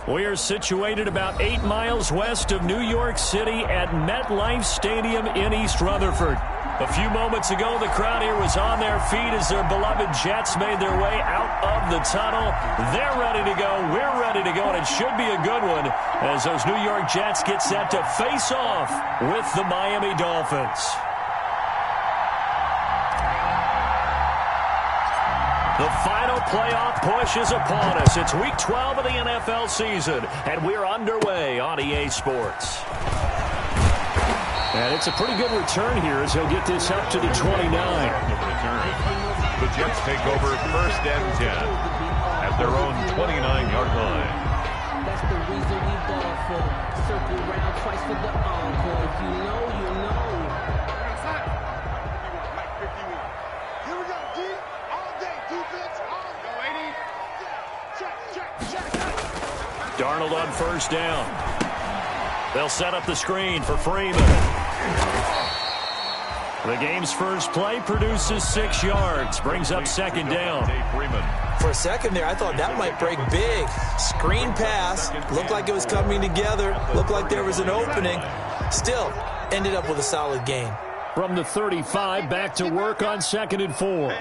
We are situated about 8 miles west of New York City at MetLife Stadium in East Rutherford. A few moments ago, the crowd here was on their feet as their beloved Jets made their way out of the tunnel. They're ready to go. We're ready to go, and it should be a good one as those New York Jets get set to face off with the Miami Dolphins. The final playoff push is upon us. It's Week 12 of the NFL season, and we're underway on EA Sports. And it's a pretty good return here as he'll get this up to the 29. The Jets take over 1st and 10 at their own 29-yard line. That's the reason we ball for. Circle round twice for the encore. If you know, you know. Here we go, D. All day, defense, all day. Check. Darnold on 1st down. They'll set up the screen for Freeman. The game's first play produces 6 yards, brings up 2nd down. For a second there, I thought that might break big. Screen pass, looked like it was coming together, looked like there was an opening. Still, ended up with a solid gain. From the 35, back to work on 2nd and 4.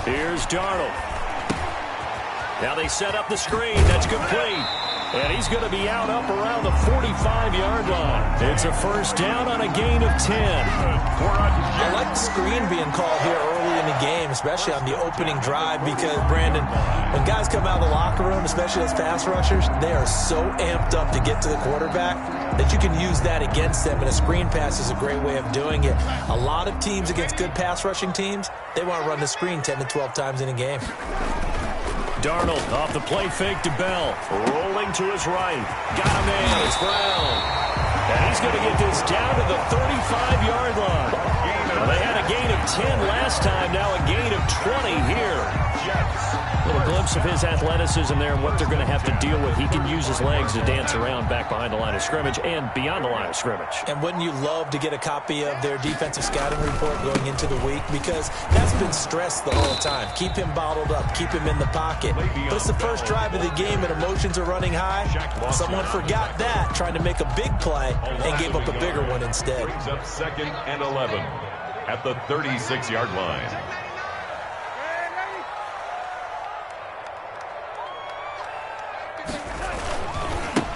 Here's Darnold. Now they set up the screen. That's complete. And he's going to be out up around the 45-yard line. It's a 1st down on a gain of 10. I like the screen being called here early in the game, especially on the opening drive, because, Brandon, when guys come out of the locker room, especially as pass rushers, they are so amped up to get to the quarterback that you can use that against them, and a screen pass is a great way of doing it. A lot of teams against good pass rushing teams, they want to run the screen 10 to 12 times in a game. Darnold off the play fake to Bell. Rolling to his right. Got a man. It's Brown. And he's going to get this down to the 35-yard line. Well, they had a gain of 10 last time. Now a gain of 20 here. A little glimpse of his athleticism there and what they're going to have to deal with. He can use his legs to dance around back behind the line of scrimmage and beyond the line of scrimmage. And wouldn't you love to get a copy of their defensive scouting report going into the week? Because that's been stressed the whole time. Keep him bottled up. Keep him in the pocket. But it's the first drive of the game and emotions are running high. Someone forgot that, trying to make a big play and gave up a bigger one instead. Brings up 2nd and 11 at the 36-yard line.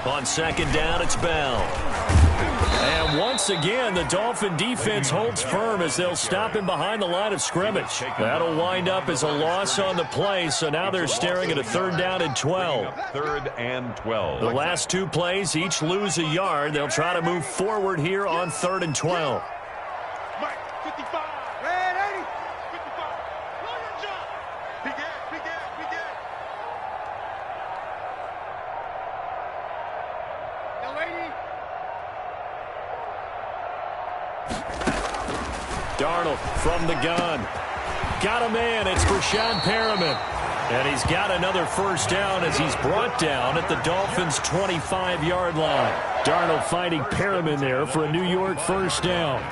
On 2nd down, it's Bell. And once again, the Dolphin defense holds firm as they'll stop him behind the line of scrimmage. That'll wind up as a loss on the play, so now they're staring at a 3rd down and 12. 3rd and 12. The last 2 plays, each lose a yard. They'll try to move forward here on 3rd and 12. Mike, 55. Red 80. 55. Lawyer John. Big Ed. Now, lady. Darnold from the gun. Got a man. It's Brashad Perriman. And he's got another 1st down as he's brought down at the Dolphins' 25-yard line. Darnold finding Perriman there for a New York 1st down.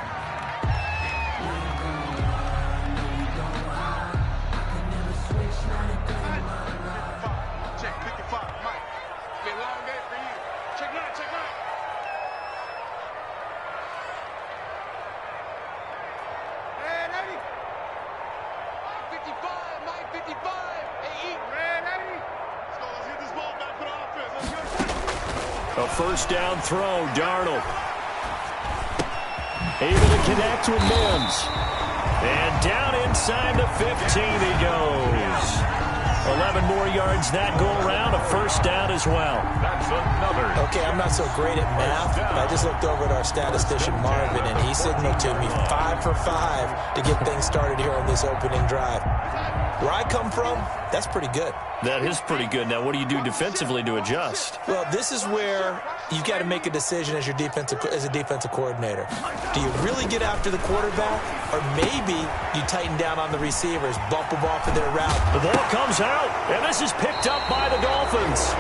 A 1st down throw, Darnold. Able to connect with Mims. And down inside the 15 he goes. 11 more yards that go around, a 1st down as well. That's another. Okay, I'm not so great at math. I just looked over at our statistician, Marvin, and he signaled to me 5 for 5 to get things started here on this opening drive. Where I come from, that's pretty good. That is pretty good. Now, what do you do defensively to adjust? Well, this is where you've got to make a decision as a defensive coordinator. Do you really get after the quarterback, or maybe you tighten down on the receivers, bump them off of their route? The ball comes out, and this is picked up by the Dolphins.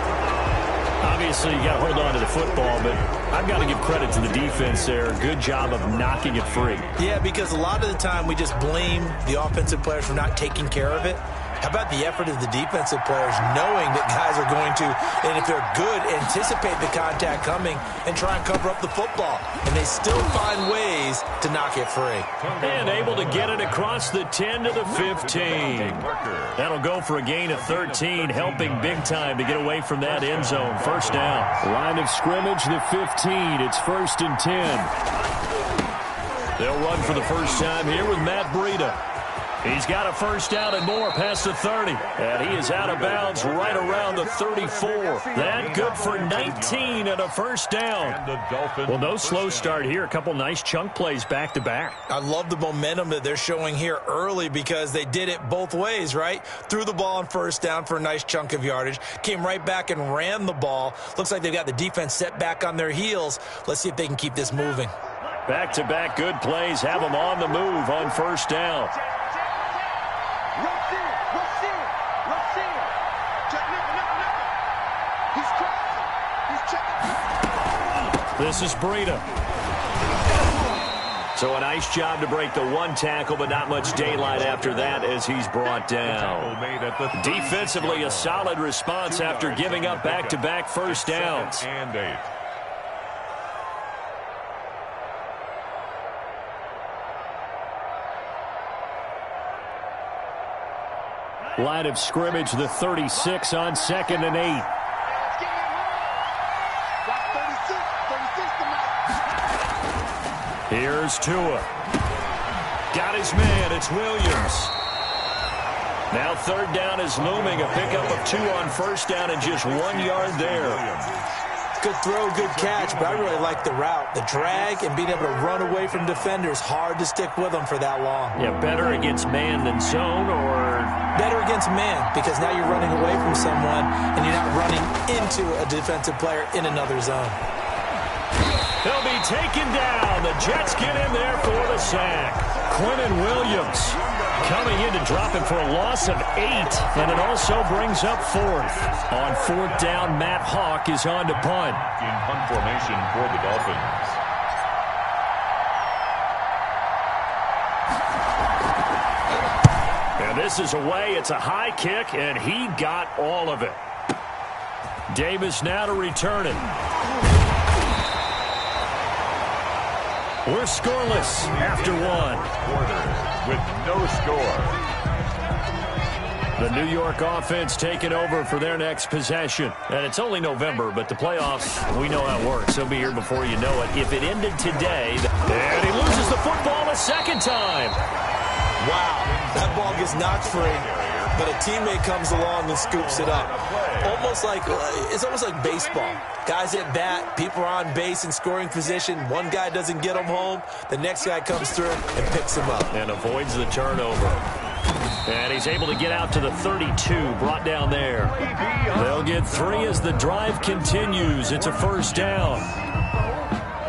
Obviously, you got to hold on to the football, but I've got to give credit to the defense there. Good job of knocking it free. Yeah, because a lot of the time we just blame the offensive players for not taking care of it. How about the effort of the defensive players knowing that guys are going to, and if they're good, anticipate the contact coming and try and cover up the football. And they still find ways to knock it free. And able to get it across the 10 to the 15. That'll go for a gain of 13, helping big time to get away from that end zone. First down. Line of scrimmage, the 15. It's 1st and 10. They'll run for the first time here with Matt Breida. He's got a first down and more past the 30. And he is out of bounds right around the 34. That good for 19 and a first down. Well, no slow start here. A couple nice chunk plays back-to-back. I love the momentum that they're showing here early because they did it both ways, right? Threw the ball on first down for a nice chunk of yardage. Came right back and ran the ball. Looks like they've got the defense set back on their heels. Let's see if they can keep this moving. Back-to-back good plays have them on the move on first down. This is Breida. So a nice job to break the one tackle, but not much daylight after that as he's brought down. Defensively, a solid response after giving up back-to-back first downs. Line of scrimmage, the 36 on 2nd and 8. Here's Tua. Got his man. It's Williams. Now third down is looming. A pickup of 2 on first down and just 1 yard there. Good throw, good catch, but I really like the route. The drag and being able to run away from defenders, hard to stick with them for that long. Yeah, better against man than zone, or? Better against man, because now you're running away from someone and you're not running into a defensive player in another zone. He'll be taken down. The Jets get in there for the sack. Quinnen Williams coming in to drop him for a loss of 8, and it also brings up 4th. On 4th down, Matt Hawk is on to punt. In punt formation for the Dolphins. And this is away. It's a high kick, and he got all of it. Davis now to return it. We're scoreless after 1. Quarter with no score. The New York offense taking over for their next possession. And it's only November, but the playoffs, we know how it works. They'll be here before you know it. If it ended today, and he loses the football a second time. Wow, that ball gets knocked free, but a teammate comes along and scoops it up. It's almost like baseball. Guys at bat, people are on base in scoring position. One guy doesn't get them home. The next guy comes through and picks him up. And avoids the turnover. And he's able to get out to the 32, brought down there. They'll get 3 as the drive continues. It's a first down.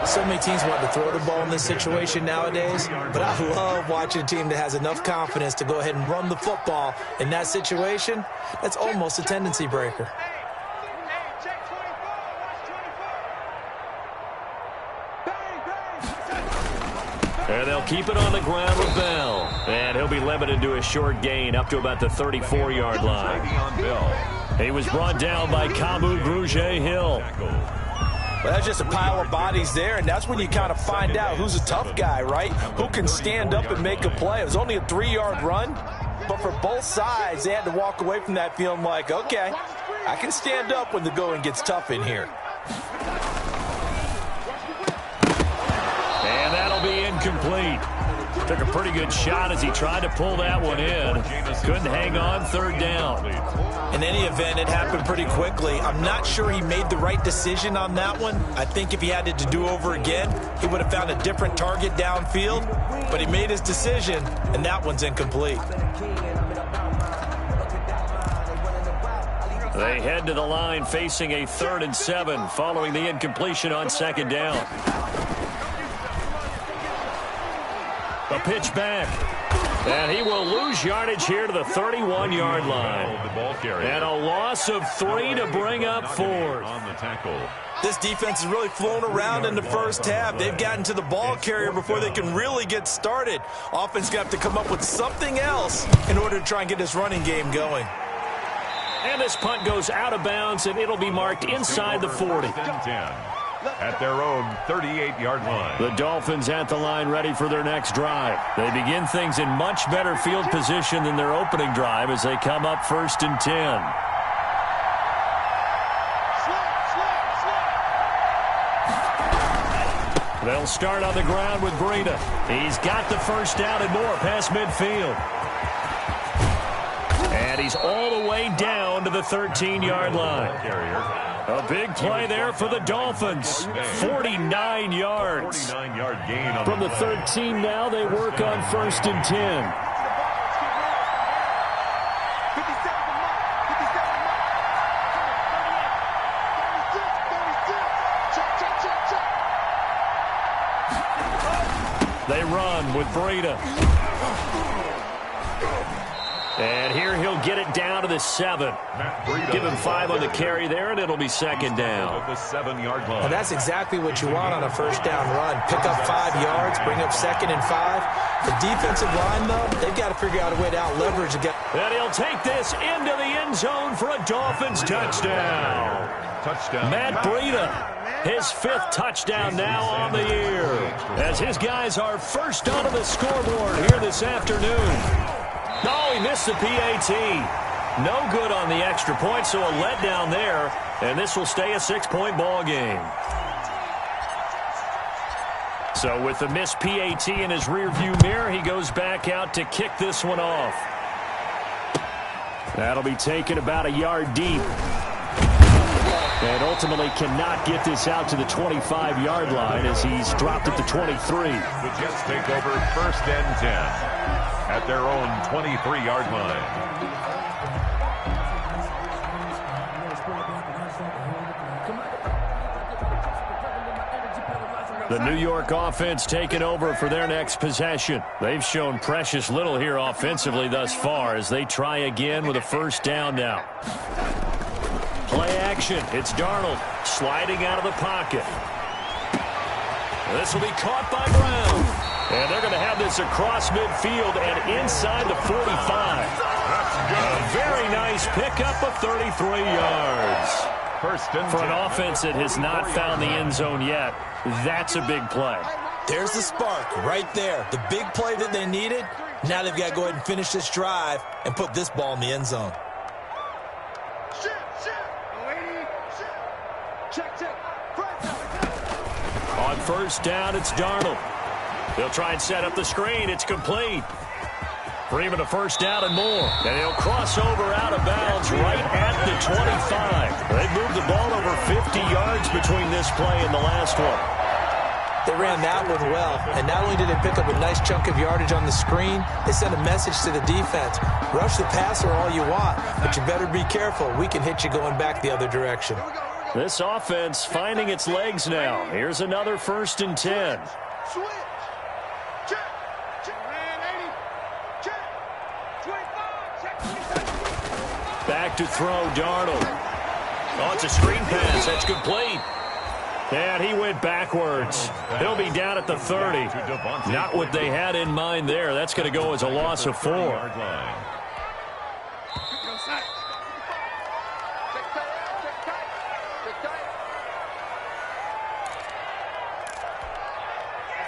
So many teams want to throw the ball in this situation nowadays, but I love watching a team that has enough confidence to go ahead and run the football. In that situation, that's almost a tendency breaker. And they'll keep it on the ground with Bell. And he'll be limited to a short gain up to about the 34-yard line. He was brought down by Kamu Grugier-Hill. Well, that's just a pile of bodies there, and that's when you kind of find out who's a tough guy, right? Who can stand up and make a play. It was only a 3-yard run, but for both sides, they had to walk away from that feeling like, okay, I can stand up when the going gets tough in here. And that'll be incomplete. Took a pretty good shot as he tried to pull that one in. Couldn't hang on, third down. In any event, it happened pretty quickly. I'm not sure he made the right decision on that one. I think if he had it to do over again, he would have found a different target downfield. But he made his decision, and that one's incomplete. They head to the line facing a 3rd and 7 following the incompletion on 2nd down. A pitch back. And he will lose yardage here to the 31-yard line. And a loss of 3 to bring up 4th. On the tackle. This defense is really flown around in the first half. They've gotten to the ball carrier before they can really get started. Offense got to come up with something else in order to try and get this running game going. And this punt goes out of bounds, and it'll be marked inside the 40. At their own 38-yard line. The Dolphins at the line ready for their next drive. They begin things in much better field position than their opening drive as they come up 1st and 10. They'll start on the ground with Breida. He's got the first down and more past midfield. And he's all the way down to the 13-yard line. A big play there for the Dolphins. 49 yards. 49-yard gain on from the 13 now, they work on 1st and 10. They run with Breida. And here he'll get it down to the 7. Give him 5 on the carry there, and it'll be 2nd down. The 7-yard line. And that's exactly what you want on a first down run. Pick up 5 yards, bring up 2nd and 5. The defensive line, though, they've got to figure out a way to out-leverage again. And he'll take this into the end zone for a Dolphins touchdown. Matt Breida, his 5th touchdown now on the year, as his guys are first onto the scoreboard here this afternoon. Oh, he missed the PAT. No good on the extra point, so a letdown there, and this will stay a 6-point ball game. So with the missed PAT in his rearview mirror, he goes back out to kick this one off. That'll be taken about a yard deep. And ultimately cannot get this out to the 25-yard line as he's dropped at the 23. The Jets take over 1st and 10 at their own 23-yard line. The New York offense taking over for their next possession. They've shown precious little here offensively thus far as they try again with a first down now. Play action. It's Darnold sliding out of the pocket. This will be caught by Brown. And they're going to have this across midfield and inside the 45. A very nice pickup of 33 yards. For an offense that has not found the end zone yet, that's a big play. There's the spark right there. The big play that they needed. Now they've got to go ahead and finish this drive and put this ball in the end zone. On first down, it's Darnold. They'll try and set up the screen. It's complete. Freeman a first down and more. And he'll cross over out of bounds right at the 25. They've moved the ball over 50 yards between this play and the last one. They ran that one well, and not only did they pick up a nice chunk of yardage on the screen, they sent a message to the defense. Rush the passer all you want, but you better be careful. We can hit you going back the other direction. This offense finding its legs now. Here's another 1st and 10. Back to throw, Darnold. Oh, it's a screen pass. That's complete. And he went backwards. He'll be down at the 30. Not what they had in mind there. That's going to go as a loss of 4.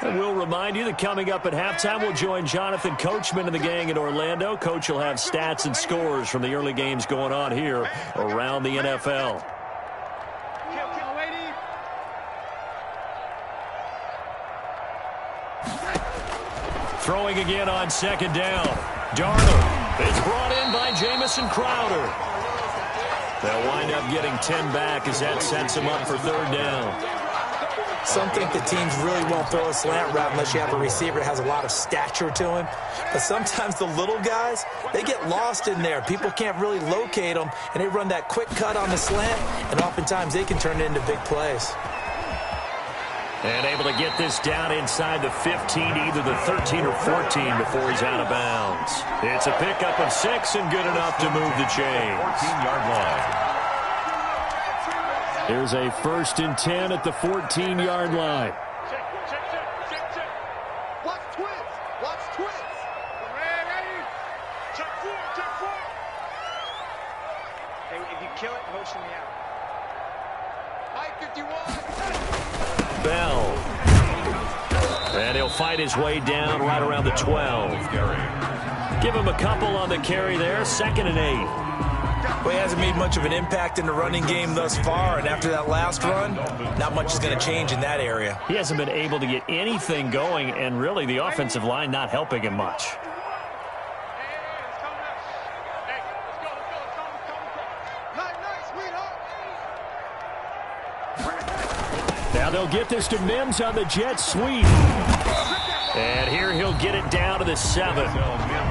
And we'll remind you that coming up at halftime, we'll join Jonathan Coachman and the gang in Orlando. Coach will have stats and scores from the early games going on here around the NFL. Throwing again on 2nd down. Darnold is brought in by Jamison Crowder. They'll wind up getting 10 back as that sets them up for 3rd down. Some think the teams really won't throw a slant route unless you have a receiver that has a lot of stature to him. But sometimes the little guys, they get lost in there. People can't really locate them, and they run that quick cut on the slant, and oftentimes they can turn it into big plays. And able to get this down inside the 15, either the 13 or 14 before he's out of bounds. It's a pickup of 6 and good enough to move the chains. 14-yard line. Here's a 1st and 10 at the 14-yard line. Check. Watch twins. Ready? Check four. Hey, if you kill it, motion me out. High 51. Bell. And he'll fight his way down right around the 12. Give him a couple on the carry there. 2nd and 8. Well, he hasn't made much of an impact in the running game thus far, and after that last run, not much is going to change in that area. He hasn't been able to get anything going, and really the offensive line not helping him much. Now they'll get this to Mims on the jet sweep. And here he'll get it down to the 7.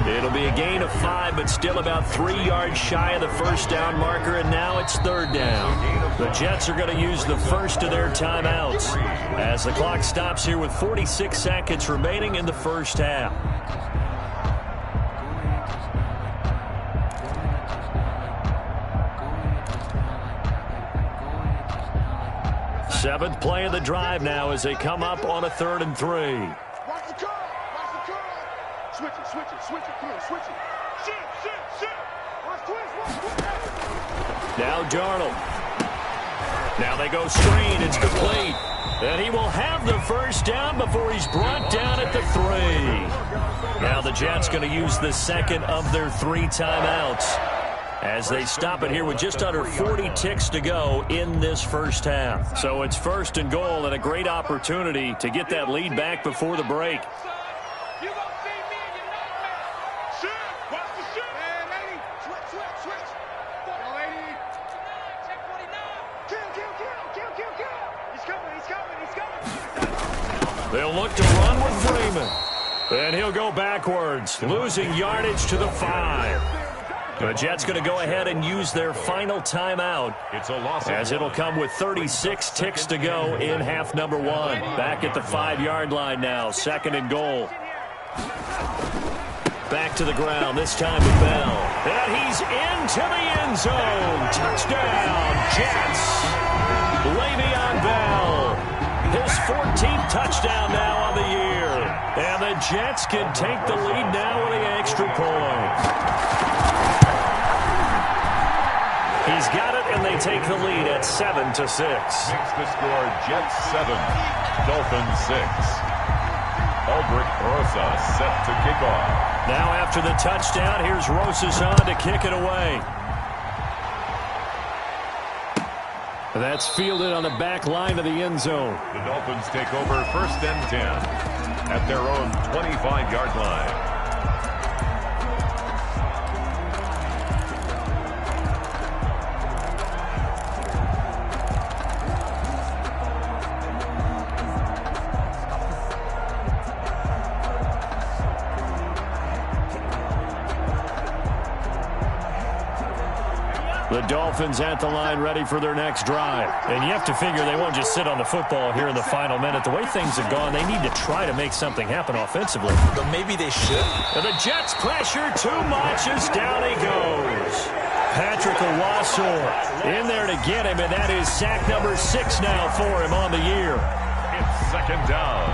It'll be a gain of 5, but still about 3 yards shy of the first down marker, and now it's 3rd down. The Jets are going to use the first of their timeouts as the clock stops here with 46 seconds remaining in the first half. Seventh play of the drive now as they come up on a 3rd and 3. Watch the curl. Switch it. Come on, switch it. Shit. Watch twins. Now Darnold. Now they go screen. It's complete. And he will have the first down before he's brought down at the 3. Now the Jets going to use the second of their 3 timeouts as they stop it here with just under 40 ticks to go in this first half. So it's 1st and goal and a great opportunity to get that lead back before the break. You gonna see me and your nightmare. Shit. Watch the shit. Man, lady. Switch. Go, lady. Check 49. Kill. He's coming. They'll look to run with Freeman. And he'll go backwards, losing yardage to the 5. The Jets going to go ahead and use their final timeout It's a loss as it'll come with 36 ticks to go in half number 1. Back at the 5-yard line now, 2nd and goal. Back to the ground, this time with Bell. And he's into the end zone. Touchdown, Jets. Le'Veon Bell. His 14th touchdown now on the year. And the Jets can take the lead now with the extra point. He's got it, and they take the lead at 7-6. Makes the score Jets 7, Dolphins 6. Aldrich Rosa set to kick off. Now after the touchdown, here's Rosas on to kick it away. That's fielded on the back line of the end zone. The Dolphins take over 1st and 10 at their own 25-yard line. The Dolphins at the line ready for their next drive. And you have to figure they won't just sit on the football here in the final minute. The way things have gone, they need to try to make something happen offensively. But maybe they should. And the Jets pressure too much as down he goes. Patrick Owasor in there to get him, and that is sack number 6 now for him on the year. It's 2nd down.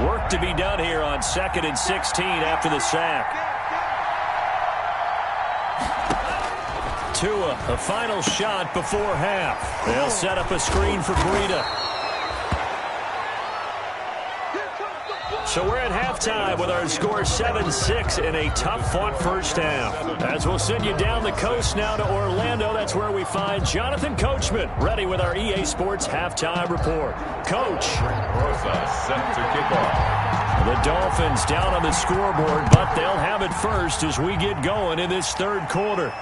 Work to be done here on 2nd and 16 after the sack. Tua, a final shot before half. They'll set up a screen for Breida. So we're at halftime with our score 7-6 in a tough-fought first half. As we'll send you down the coast now to Orlando, that's where we find Jonathan Coachman ready with our EA Sports halftime report. Coach. Rosa set to kick off. The Dolphins down on the scoreboard, but they'll have it first as we get going in this 3rd quarter.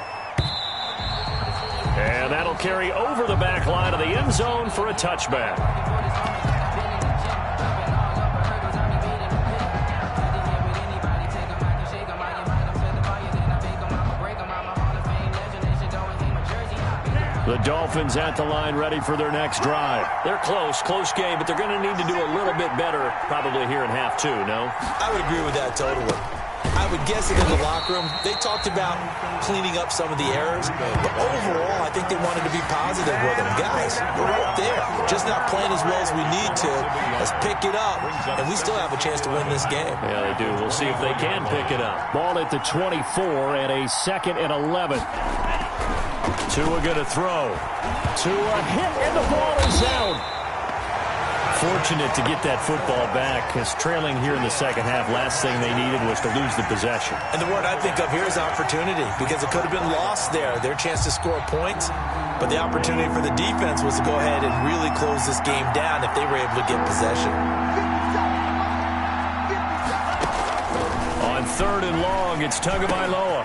And that'll carry over the back line of the end zone for a touchback. The Dolphins at the line ready for their next drive. They're close game, but they're going to need to do a little bit better probably here in half two, no? I would agree with that totally. I would guess that in the locker room, they talked about cleaning up some of the errors, but overall, I think they wanted to be positive with them. Guys, we're right there. Just not playing as well as we need to. Let's pick it up, and we still have a chance to win this game. Yeah, they do. We'll see if they can pick it up. Ball at the 24 and a 2nd and 11. Tua going to throw. Tua hit, and the ball is out. Fortunate to get that football back, because trailing here in the second half, last thing they needed was to lose the possession. And the word I think of here is opportunity, because it could have been lost there, their chance to score points. But the opportunity for the defense was to go ahead and really close this game down if they were able to get possession. On 3rd and long, it's Tagovailoa.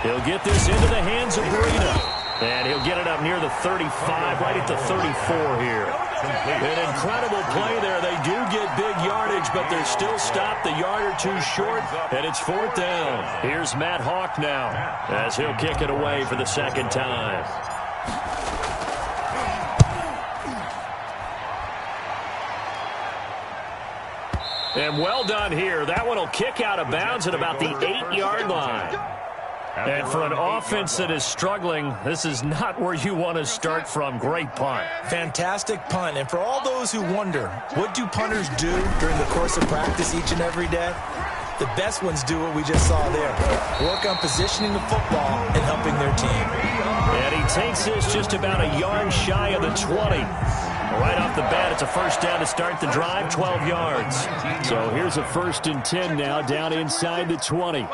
He'll get this into the hands of Breida. And he'll get it up near the 35, right at the 34 here. An incredible play there. They do get big yardage, but they're still stopped a yard or two short, and it's 4th down. Here's Matt Hawk now, as he'll kick it away for the 2nd time. And well done here. That one will kick out of bounds at about the 8-yard line. And for an offense that is struggling, this is not where you want to start from. Great punt. Fantastic punt. And for all those who wonder, what do punters do during the course of practice each and every day? The best ones do what we just saw there. Work on positioning the football and helping their team. And he takes this just about a yard shy of the 20. Right off the bat, it's a 1st down to start the drive, 12 yards. So here's a 1st and 10 now, down inside the 20.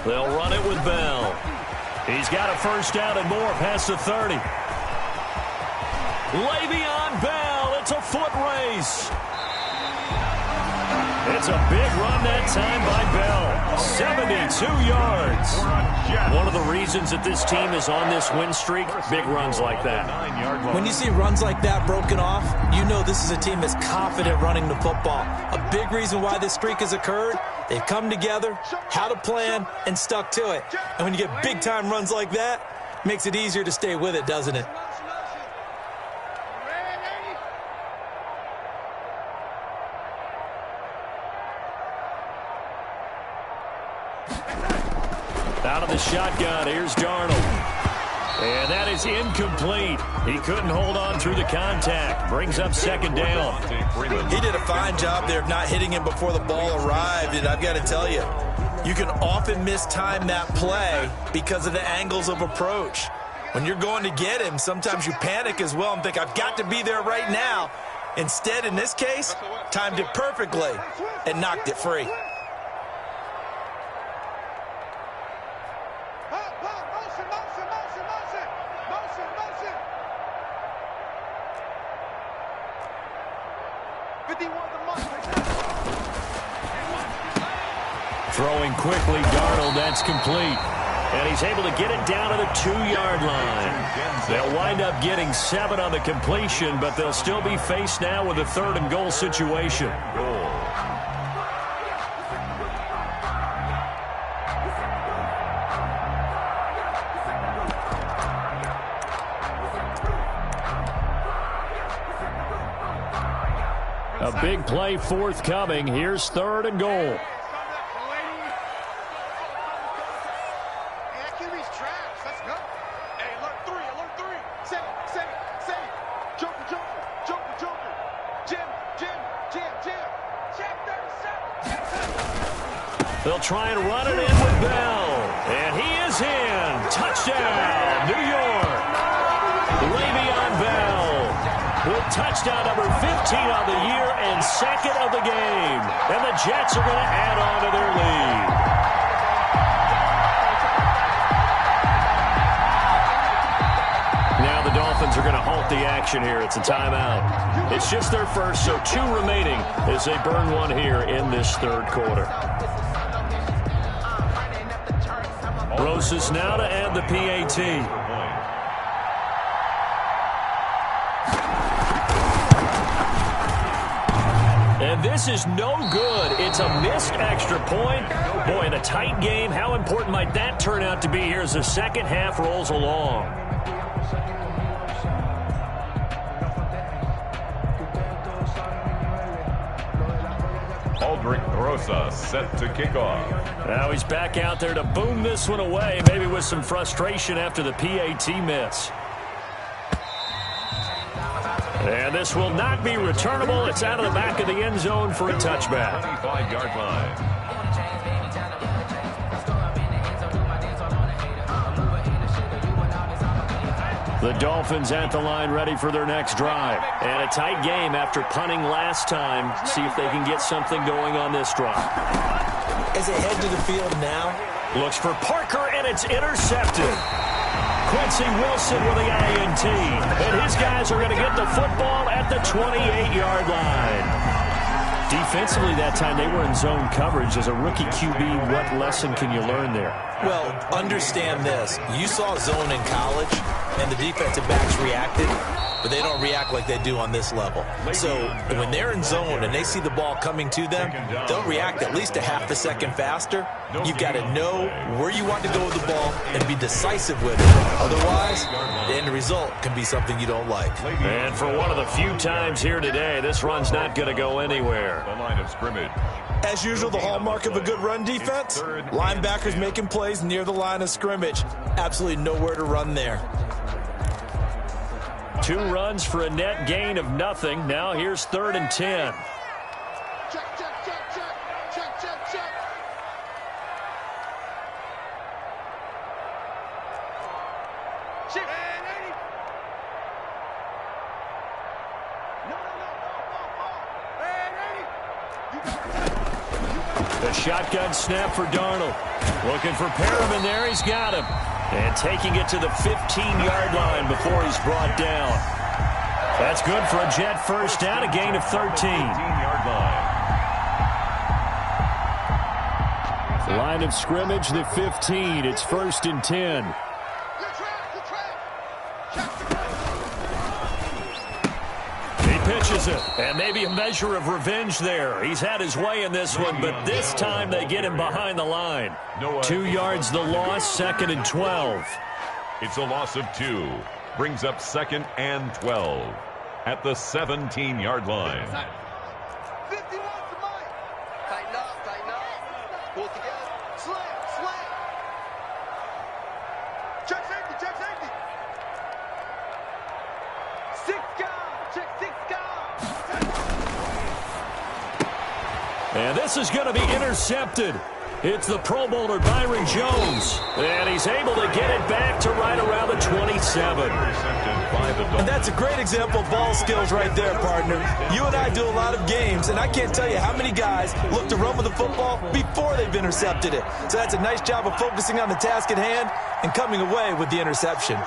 They'll run it with Bell. He's got a 1st down and more past the 30. Le'Veon Bell, it's a foot race. It's a big run that time by Bell. 72 yards. One of the reasons that this team is on this win streak, big runs like that. When you see runs like that broken off, you know this is a team that's confident running the football. A big reason why this streak has occurred, they've come together, had a plan, and stuck to it. And when you get big-time runs like that, it makes it easier to stay with it, doesn't it? Out of the shotgun, here's Darnold. And that is incomplete. He couldn't hold on through the contact. Brings up 2nd down. He did a fine job there of not hitting him before the ball arrived. And I've got to tell you, you can often mistime that play because of the angles of approach. When you're going to get him, sometimes you panic as well and think, I've got to be there right now. Instead, in this case, timed it perfectly and knocked it free. Throwing quickly, Darnold, that's complete. And he's able to get it down to the 2-yard line. They'll wind up getting 7 on the completion, but they'll still be faced now with a 3rd and goal situation. A big play forthcoming. Here's 3rd and goal. They'll try and run it in with Bell. And he is in. Touchdown, New York. Le'Veon Bell with touchdown number 15 on the year and 2nd of the game. And the Jets are going to add on to their lead. Now the Dolphins are going to halt the action here. It's a timeout. It's just their first, so 2 remaining as they burn one here in this 3rd quarter. Roses now to add the PAT. And this is no good. It's a missed extra point. Boy, in a tight game, how important might that turn out to be here as the second half rolls along? Aldrich Rosa set to kick off. Now he's back out there to boom this one away, maybe with some frustration after the PAT miss. And this will not be returnable. It's out of the back of the end zone for a touchback. 25-yard line. The Dolphins at the line ready for their next drive. And a tight game after punting last time. See if they can get something going on this drive. As they head to the field now. Looks for Parker, and it's intercepted. Quincy Wilson with the INT. And his guys are going to get the football at the 28-yard line. Defensively that time, they were in zone coverage. As a rookie QB, what lesson can you learn there? Well, understand this. You saw zone in college, and the defensive backs reacted, but they don't react like they do on this level. So when they're in zone and they see the ball coming to them, they'll react at least a half a second faster. You've got to know where you want to go with the ball and be decisive with it. Otherwise, the end result can be something you don't like. And for one of the few times here today, this run's not going to go anywhere. The line of scrimmage. As usual, the hallmark of a good run defense, linebackers making plays near the line of scrimmage. Absolutely nowhere to run there. 2 runs for a net gain of nothing. Now here's 3rd and 10. Check, check, check, check. Check, check, check. Check. And 80. No. And 80. The shotgun snap for Darnold. Looking for Perriman there. He's got him. And taking it to the 15-yard line before he's brought down. That's good for a Jet first down, a gain of 13. 15-yard line. Line of scrimmage, the 15. It's 1st and 10. He pitches it, and maybe a measure of revenge there. He's had his way in this one, but this time they get him behind the line. 2 yards the loss, 2nd and 12. It's a loss of 2. Brings up 2nd and 12 at the 17-yard line. 51 to Mike. Tighten up, tighten up. Pull it together. Slam. Check safety, check safety. 6 guys, check 6 guys. And this is going to be intercepted. It's the Pro Bowler Byron Jones. And he's able to get it back to right around the 27. And that's a great example of ball skills right there, partner. You and I do a lot of games, and I can't tell you how many guys look to run with the football before they've intercepted it. So that's a nice job of focusing on the task at hand and coming away with the interception.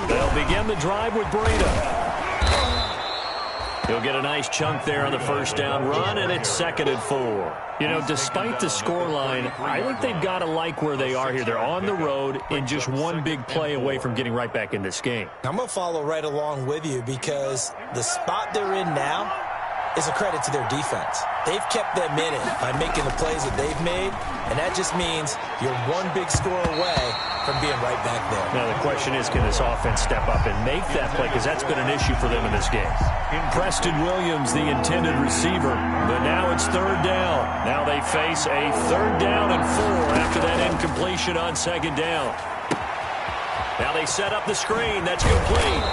They'll begin the drive with Breida. He'll get a nice chunk there on the first down run, and it's 2nd and 4. You know, despite the scoreline, I think they've got to like where they are here. They're on the road and just one big play away from getting right back in this game. I'm going to follow right along with you because the spot they're in now is a credit to their defense. They've kept them in it by making the plays that they've made, and that just means you're one big score away from being right back there. Now the question is, can this offense step up and make that play? Because that's been an issue for them in this game. Preston Williams, the intended receiver, but now it's 3rd down. Now they face a 3rd down and 4 after that incompletion on 2nd down. Now they set up the screen. That's complete.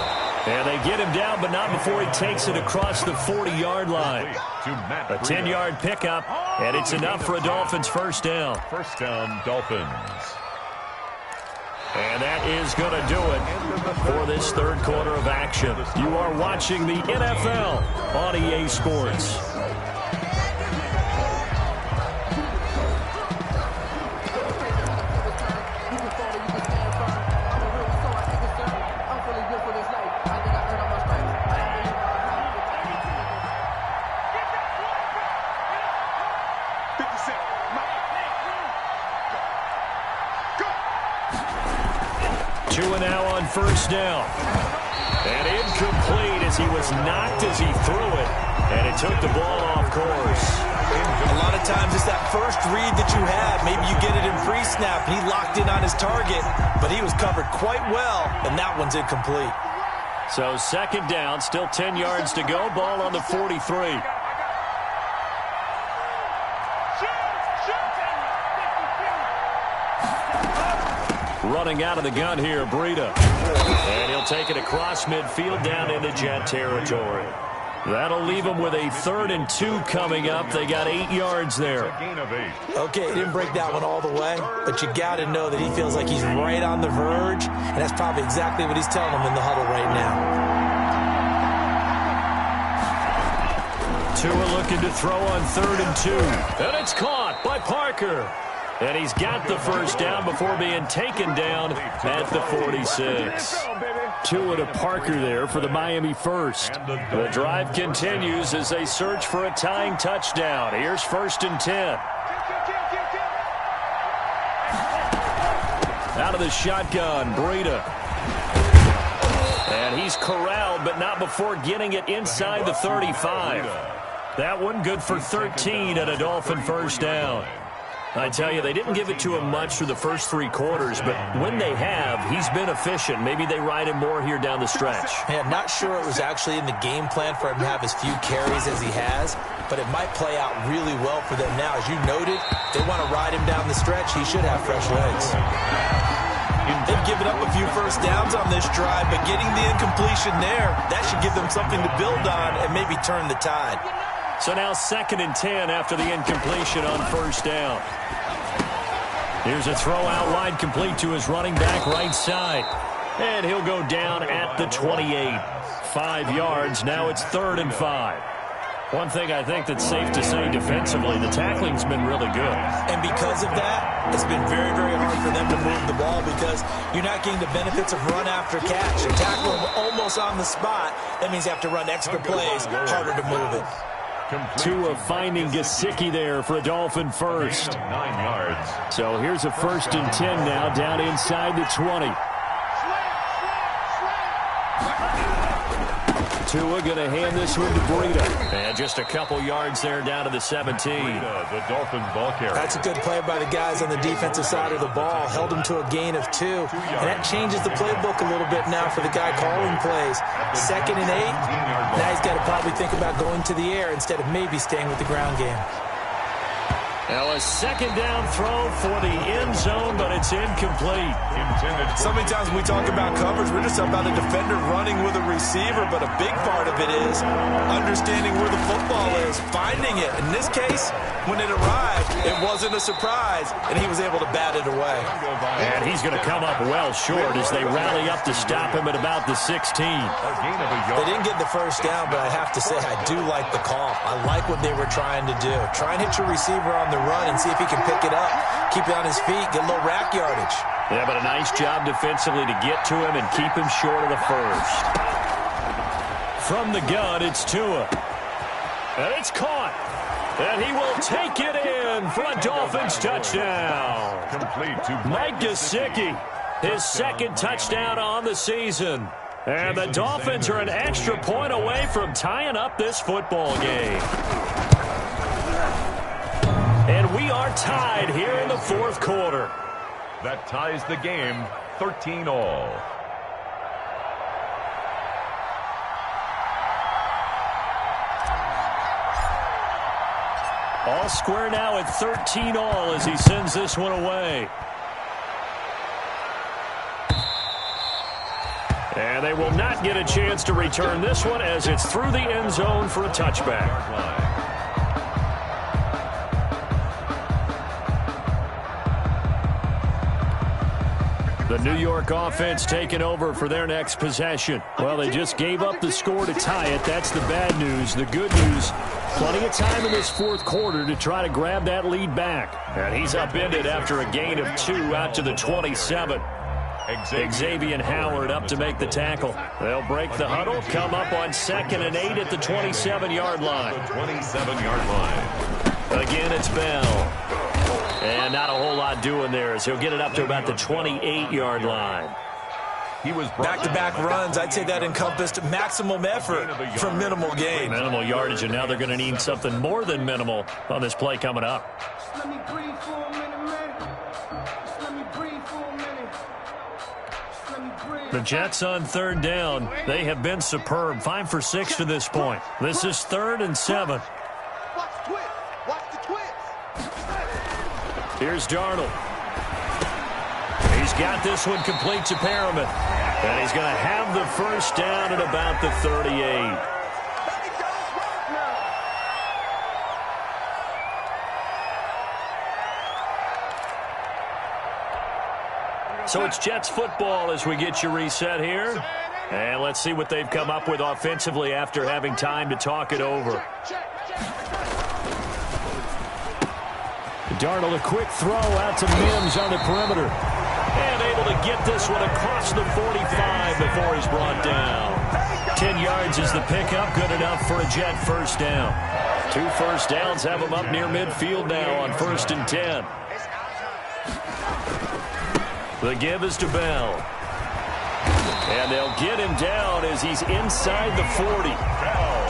And they get him down, but not before he takes it across the 40-yard line. A 10-yard pickup, and it's enough for a Dolphins first down. First down, Dolphins. And that is going to do it for this 3rd quarter of action. You are watching the NFL on EA Sports. Tua now on first down. And incomplete as he was knocked as he threw it. And it took the ball off course. A lot of times it's that first read that you have. Maybe you get it in pre-snap. He locked in on his target, but he was covered quite well, and that one's incomplete. So second down, still 10 yards to go. Ball on the 43. Running out of the gun here, Breida. And he'll take it across midfield down into Jet territory. That'll leave them with a 3rd and 2 coming up. They got 8 yards there. Okay, he didn't break that one all the way, but you got to know that he feels like he's right on the verge, and that's probably exactly what he's telling them in the huddle right now. Tua looking to throw on 3rd and 2. And it's caught by Parker. And he's got the first down before being taken down at the 46. Tua to Parker there for the Miami first. The drive continues as they search for a tying touchdown. Here's 1st and 10. Out of the shotgun, Breida. And he's corralled, but not before getting it inside the 35. That one good for 13 and a Dolphin first down. I tell you, they didn't give it to him much through the first 3 quarters, but when they have, he's been efficient. Maybe they ride him more here down the stretch. Yeah, I'm not sure it was actually in the game plan for him to have as few carries as he has, but it might play out really well for them now. As you noted, they want to ride him down the stretch. He should have fresh legs. They've given up a few first downs on this drive, but getting the incompletion there, that should give them something to build on and maybe turn the tide. So now 2nd and 10 after the incompletion on first down. Here's a throw out wide complete to his running back right side. And he'll go down at the 28. 5 yards. Now it's 3rd and 5. One thing I think that's safe to say defensively, the tackling's been really good. And because of that, it's been very, very hard for them to move the ball because you're not getting the benefits of run after catch. You tackle them almost on the spot. That means you have to run extra plays, harder to move it. Tua finding Gesicki there for a Dolphin first. 9 yards. So here's a 1st and 10 now down inside the 20. Tua going to hand this one to Breida. And just a couple yards there down to the 17. The Dolphin ball carrier. That's a good play by the guys on the defensive side of the ball. Held him to a gain of 2. And that changes the playbook a little bit now for the guy calling plays. 2nd and 8. Now he's got to probably think about going to the air instead of maybe staying with the ground game. Now a 2nd down throw for the end zone, but it's incomplete. So many times when we talk about coverage, we're just about a defender running with a receiver, but a big part of it is understanding where the football is, finding it. In this case, when it arrived, it wasn't a surprise, and he was able to bat it away. And he's going to come up well short as they rally up to stop him at about the 16. They didn't get the first down, but I have to say I do like the call. I like what they were trying to do. Try and hit your receiver on the run and see if he can pick it up, keep it on his feet, get a little rack yardage. Yeah, but a nice job defensively to get to him and keep him short of the first. From the gun, it's Tua. And it's caught. And he will take it in for a Dolphins touchdown. Complete to Mike Gesicki, his 2nd touchdown on the season. And the Dolphins are an extra point away from tying up this football game. And we are tied here in the 4th quarter. That ties the game 13-all. All square now at 13-all as he sends this one away. And they will not get a chance to return this one as it's through the end zone for a touchback. The New York offense taking over for their next possession. Well, they just gave up the score to tie it. That's the bad news. The good news, plenty of time in this 4th quarter to try to grab that lead back. And he's upended after a gain of 2 out to the 27. Xavier Howard up to make the tackle. They'll break the huddle, come up on 2nd and 8 at the 27-yard line. 27-yard line. Again, it's Bell. And not a whole lot doing there as he'll get it up to about the 28-yard line. He was back-to-back runs. I'd say that encompassed maximum effort for minimal gain. Minimal yardage, and now they're going to need something more than minimal on this play coming up. Let me breathe for a minute, man. Just let me breathe for a minute. Just let me breathe. The Jets on third down. They have been superb. 5 for 6 to this point. This is 3rd and 7. Watch the twist. Watch the twist. Here's Darnold. He's got this one complete to Perriman. And he's going to have the first down at about the 38. So it's Jets football as we get you reset here. And let's see what they've come up with offensively after having time to talk it over. Darnold, a quick throw out to Mims on the perimeter. And able to get this one across the 45 before he's brought down. 10 yards is the pickup, good enough for a Jet first down. 2 first downs have him up near midfield now on 1st and 10. The give is to Bell. And they'll get him down as he's inside the 40.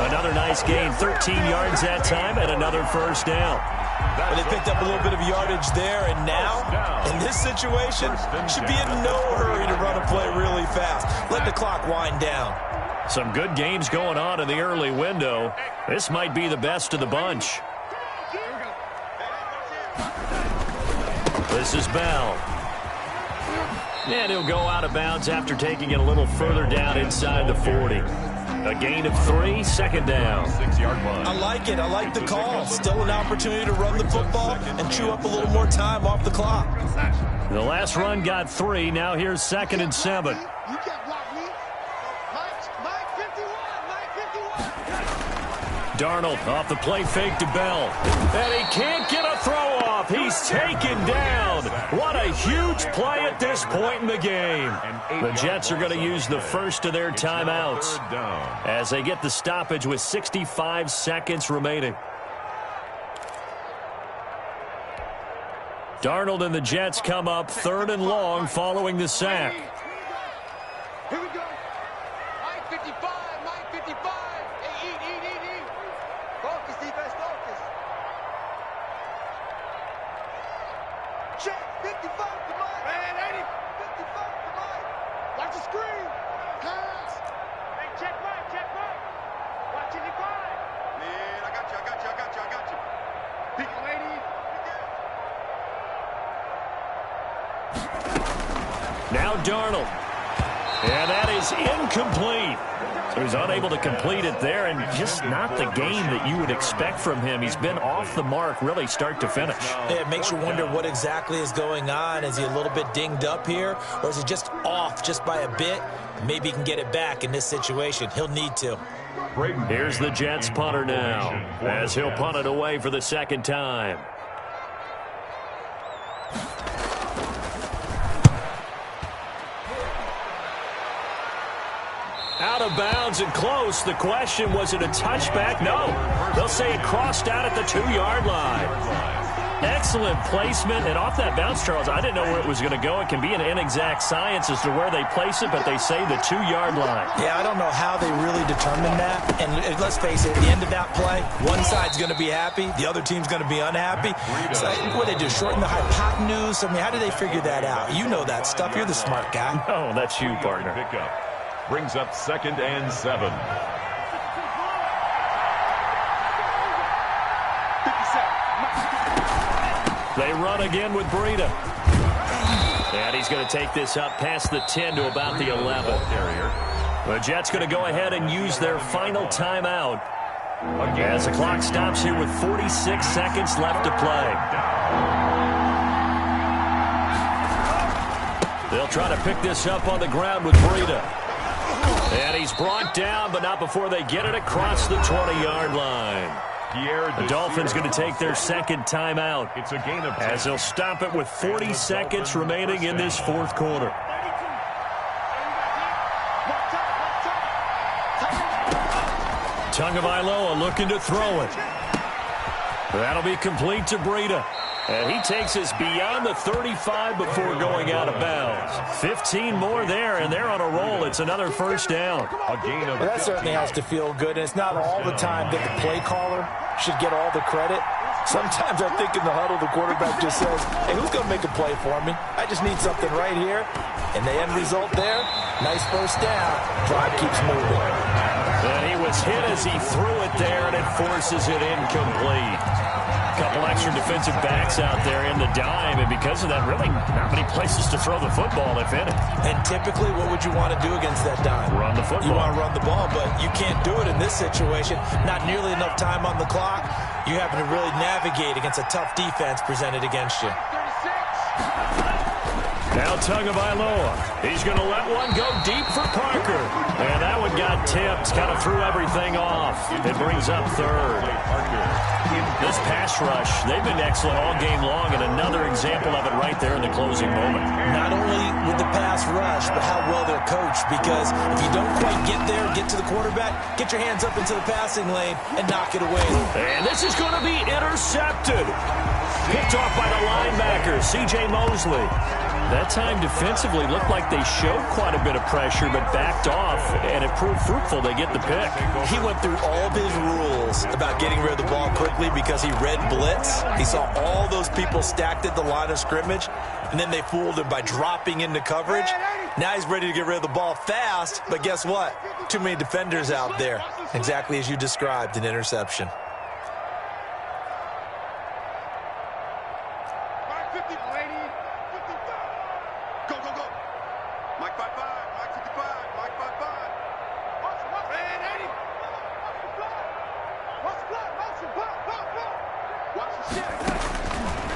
Another nice gain, 13 yards that time, and another first down. But they picked up a little bit of yardage there, and now, in this situation, should be in no hurry to run a play really fast. Let the clock wind down. Some good games going on in the early window. This might be the best of the bunch. This is Bell. And he'll go out of bounds after taking it a little further down inside the 40. A gain of 3, 2nd down. 6-yard line. I like it. I like the call. Still an opportunity to run the football and chew up a little more time off the clock. The last run got 3. Now here's 2nd and 7. You can't block me. Mike 51. Darnold off the play fake to Bell. And he can't get a throw off. He's taken down. What a huge play at this point in the game. The Jets are going to use the first of their timeouts as they get the stoppage with 65 seconds remaining. Darnold and the Jets come up 3rd and long following the sack. Here we go. Mike 55. Mike 55. Hey, eat. Focus, defense, focus. Check. 55 to Mike. Man, 80. 55 to Mike. Watch the screen. Pass. Hey, check right. Watch 85. Man, I got you. Pick it, lady. Now Darnold. And that is incomplete. So he's unable to complete it there, and just not the game that you would expect from him. He's been off the mark really start to finish. It makes you wonder what exactly is going on. Is he a little bit dinged up here, or is he just off just by a bit? Maybe he can get it back in this situation. He'll need to. Here's the Jets punter now, as he'll punt it away for the 2nd time. Out of bounds and close. The question, was it a touchback? No. They'll say it crossed out at the 2-yard line. Excellent placement. And off that bounce, Charles, I didn't know where it was going to go. It can be an inexact science as to where they place it, but they say the 2-yard line. Yeah, I don't know how they really determine that. And let's face it, at the end of that play, one side's going to be happy, the other team's going to be unhappy. So what do they do, shorten the hypotenuse? I mean, how do they figure that out? You know that stuff. You're the smart guy. Oh, that's you, partner. Brings up 2nd and 7. They run again with Breida. And he's going to take this up past the 10 to about the 11. The Jets going to go ahead and use their final timeout as the clock stops here with 46 seconds left to play. They'll try to pick this up on the ground with Breida. And he's brought down, but not before they get it across the 20-yard line. The Dolphins going to take their 2nd timeout as they'll stop it with 40 seconds remaining in this 4th quarter. Tagovailoa looking to throw it. That'll be complete to Breida. And he takes us beyond the 35 before going out of bounds. 15 more there, and they're on a roll. It's another first down. A gain of Well, that certainly has to feel good, and it's not all the time that the play caller should get all the credit. Sometimes I think in the huddle, the quarterback just says, hey, who's going to make a play for me? I just need something right here. And the end result there, nice first down. Drive keeps moving. And he was hit as he threw it there, and it forces it incomplete. A couple extra defensive backs out there in the dime, and because of that, really not many places to throw the football, if any. And typically, what would you want to do against that dime? Run the football. You want to run the ball, but you can't do it in this situation. Not nearly enough time on the clock. You having to really navigate against a tough defense presented against you. Now Tagovailoa. He's going to let one go deep for Parker. And that one got tipped, kind of threw everything off. It brings up third. This pass rush, they've been excellent all game long, and another example of it right there in the closing moment. Not only with the pass rush, but how well they're coached, because if you don't quite get there, get to the quarterback, get your hands up into the passing lane and knock it away. And this is going to be intercepted. Picked off by the linebacker, C.J. Mosley. That time defensively looked like they showed quite a bit of pressure but backed off, and it proved fruitful. They get the pick. He went through all of his rules about getting rid of the ball quickly because he read blitz. He saw all those people stacked at the line of scrimmage, and then they fooled him by dropping into coverage. Now he's ready to get rid of the ball fast, but guess what? Too many defenders out there. Exactly as you described, an interception.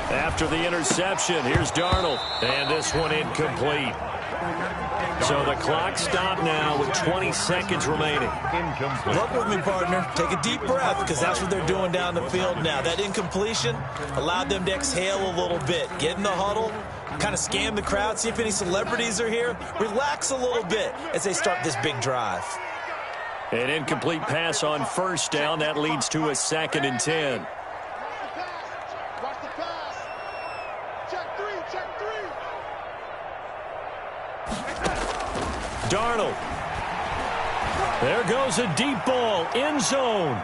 After the interception, here's Darnold, and this one incomplete. So the clock stopped now with 20 seconds remaining. Work with me, partner. Take a deep breath, because that's what they're doing down the field now. That incompletion allowed them to exhale a little bit. Get in the huddle, kind of scan the crowd, see if any celebrities are here. Relax a little bit as they start this big drive. An incomplete pass on first down. That leads to a 2nd and 10. Darnold. There goes a deep ball, end zone.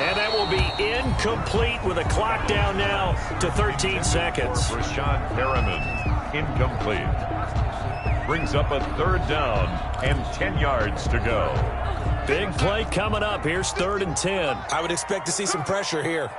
And that will be incomplete with a clock down now to 13 seconds. Breshad Perriman, incomplete. Brings up a 3rd down and 10 yards to go. Big play coming up. Here's 3rd and 10. I would expect to see some pressure here.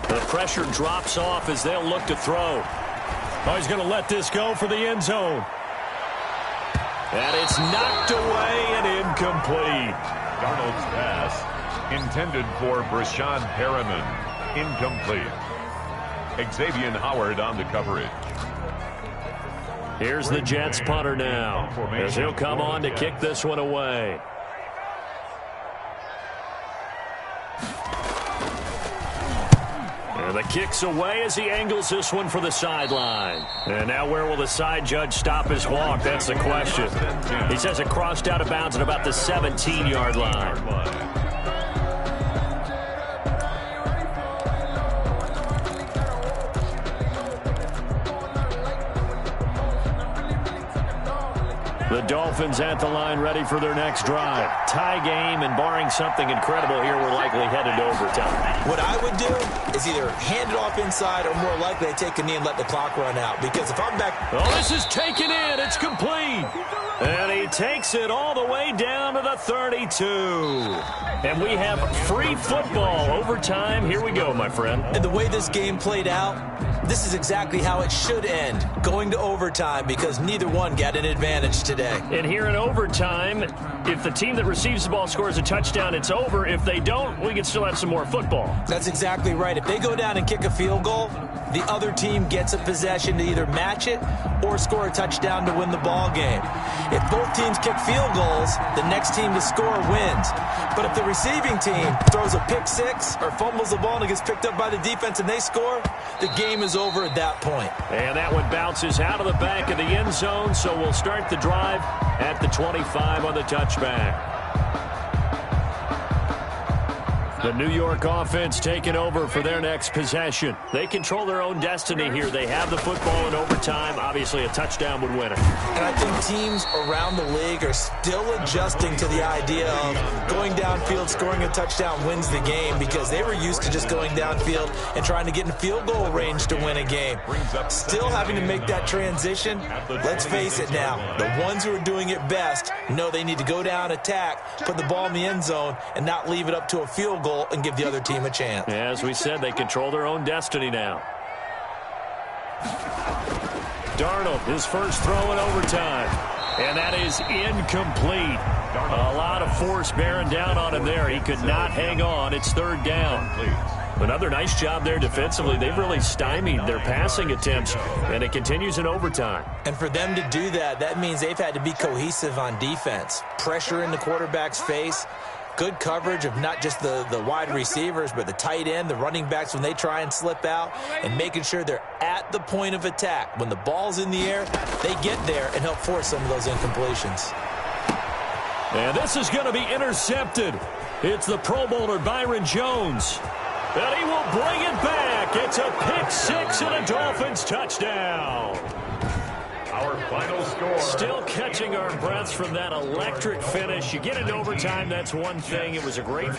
The pressure drops off as they'll look to throw. Oh, he's going to let this go for the end zone. And it's knocked away and incomplete. Darnold's pass intended for Breshad Perriman. Incomplete. Xavier Howard on the coverage. Here's the Jets punter now, as he'll come on to kick this one away. And the kick's away as he angles this one for the sideline. And now where will the side judge stop his walk? That's the question. He says it crossed out of bounds at about the 17-yard line. The Dolphins at the line ready for their next drive. Tie game, and barring something incredible here, we're likely headed to overtime. What I would do is either hand it off inside or more likely I take a knee and let the clock run out. Because if I'm back... Oh, this is taken in. It's complete. And he takes it all the way down to the 32. And we have free football. Overtime. Here we go, my friend. And the way this game played out, this is exactly how it should end. Going to overtime because neither one got an advantage today. And here in overtime, if the team that receives the ball scores a touchdown, it's over. If they don't, we can still have some more football. That's exactly right. If they go down and kick a field goal, the other team gets a possession to either match it or score a touchdown to win the ball game. If both teams kick field goals, the next team to score wins. But if the receiving team throws a pick six or fumbles the ball and it gets picked up by the defense and they score, the game is over at that point. And that one bounces out of the back of the end zone, so we'll start the drive at the 25 on the touchback. The New York offense taking over for their next possession. They control their own destiny here. They have the football in overtime. Obviously, a touchdown would win it. And I think teams around the league are still adjusting to the idea of going downfield, scoring a touchdown wins the game, because they were used to just going downfield and trying to get in field goal range to win a game. Still having to make that transition. Let's face it now, the ones who are doing it best know they need to go down, attack, put the ball in the end zone, and not leave it up to a field goal and give the other team a chance. As we said, they control their own destiny now. Darnold, his first throw in overtime. And that is incomplete. A lot of force bearing down on him there. He could not hang on. It's third down. Another nice job there defensively. They've really stymied their passing attempts, and it continues in overtime. And for them to do that, that means they've had to be cohesive on defense. Pressure in the quarterback's face. Good coverage of not just the wide receivers, but the tight end, the running backs when they try and slip out, and making sure they're at the point of attack. When the ball's in the air, they get there and help force some of those incompletions. And this is going to be intercepted. It's the Pro Bowler Byron Jones. And he will bring it back. It's a pick six and a Dolphins touchdown. Our final score. Still catching our breaths from that electric finish. You get into overtime, that's one thing. It was a great